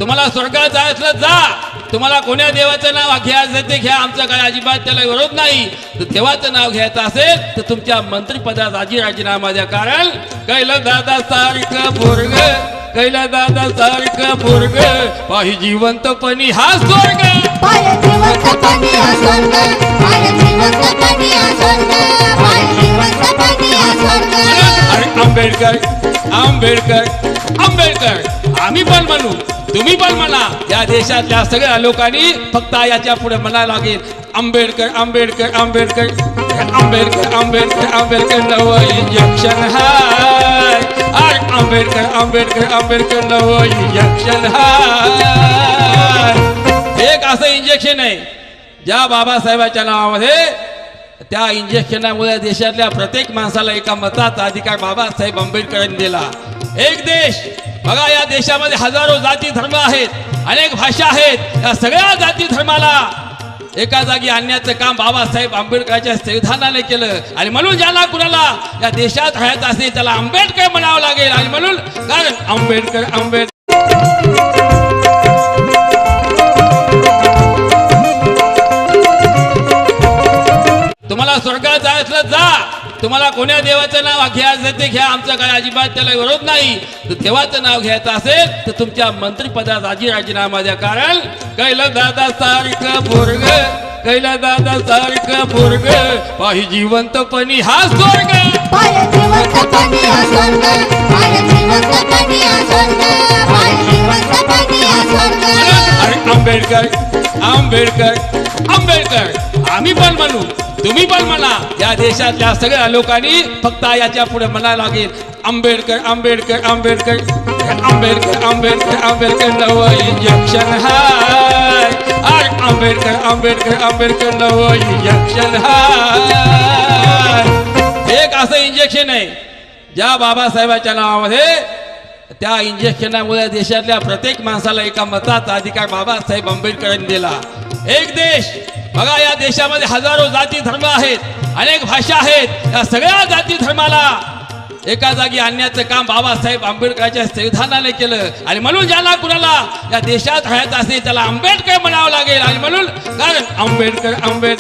तुम्हाला स्वर्गात जायचं जा, तुम्हाला कोण्या देवाचं नाव घ्यायचं ते घ्या, आमचं काय अजिबात त्याला विरोध नाही. तर देवाचं नाव घ्यायचं असेल तर तुमच्या मंत्रिपदात आजी राजीनामा द्या. कारण कैला दादा सारखं पोरग, कैला दादा सारखं पोरग पाहि जिवंतपणी हा स्वर्ग. अरे आंबेडकर आंबेडकर आंबेडकर आम्ही पण म्हणू, तुम्ही पण म्हणा. या देशातल्या सगळ्या लोकांनी फक्त याच्या पुढे म्हणायला लागेल आंबेडकर आंबेडकर आंबेडकर आंबेडकर आंबेडकर आंबेडकर नवं इंजेक्शन हाय. अरे आंबेडकर आंबेडकर आंबेडकर नवं इंजेक्शन हाय. एक असं इंजेक्शन आहे ज्या बाबासाहेबांच्या नावामध्ये, त्या इंजेक्शनामुळे देशातल्या प्रत्येक माणसाला एका मताचा अधिकार बाबासाहेब आंबेडकरांनी दिला. एक देश बघा, या देशामध्ये हजारो जाती धर्म आहेत, अनेक भाषा आहेत. या सगळ्या जाती धर्माला एका जागी आणण्याचं काम बाबासाहेब आंबेडकरांच्या संविधानाने केलं. आणि म्हणून ज्याला कुणाला या देशात राहायचं असेल त्याला आंबेडकर म्हणावं लागेल. आणि म्हणून कारण आंबेडकर आंबेडकर तुम्हाला स्वर्गात जायचं जा, तुम्हाला कोण्या देवाचं नाव घ्यायचं ते घ्या, आमचं काय अजिबात त्याला विरोध नाही. तर देवाचं नाव घ्यायचं असेल तर तुमच्या मंत्रिपदात आजी राजीनामा द्या. कारण कैला दादा सारखं पोरग, कैला दादा सारखं पोरग पाहि जिवंतपणी हा स्वर्ग. अरे आंबेडकर आंबेडकर आंबेडकर आम्ही पण म्हणू, तुम्ही पण म्हणा. या देशातल्या सगळ्या लोकांनी फक्त याच्या पुढे म्हणायला लागेल आंबेडकर आंबेडकर आंबेडकर आंबेडकर आंबेडकर आंबेडकर नवं इंजेक्शन हाय. अरे आंबेडकर आंबेडकर आंबेडकर नवं इंजेक्शन हाय. एक असं इंजेक्शन आहे ज्या बाबासाहेबांच्या नावामध्ये, त्या इंजेक्शनामुळे देशातल्या प्रत्येक माणसाला एका मताचा अधिकार बाबासाहेब आंबेडकरांनी दिला. एक देश बघा, या देशामध्ये हजारो जाती धर्म आहेत, अनेक भाषा आहेत. या सगळ्या जाती धर्माला एका जागी आणण्याचं काम बाबासाहेब आंबेडकरांच्या संविधानाने केलं. आणि म्हणून ज्याला कुणाला या देशात राहायचं असेल त्याला आंबेडकर म्हणावं लागेल. आणि म्हणून कारण आंबेडकर आंबेडकर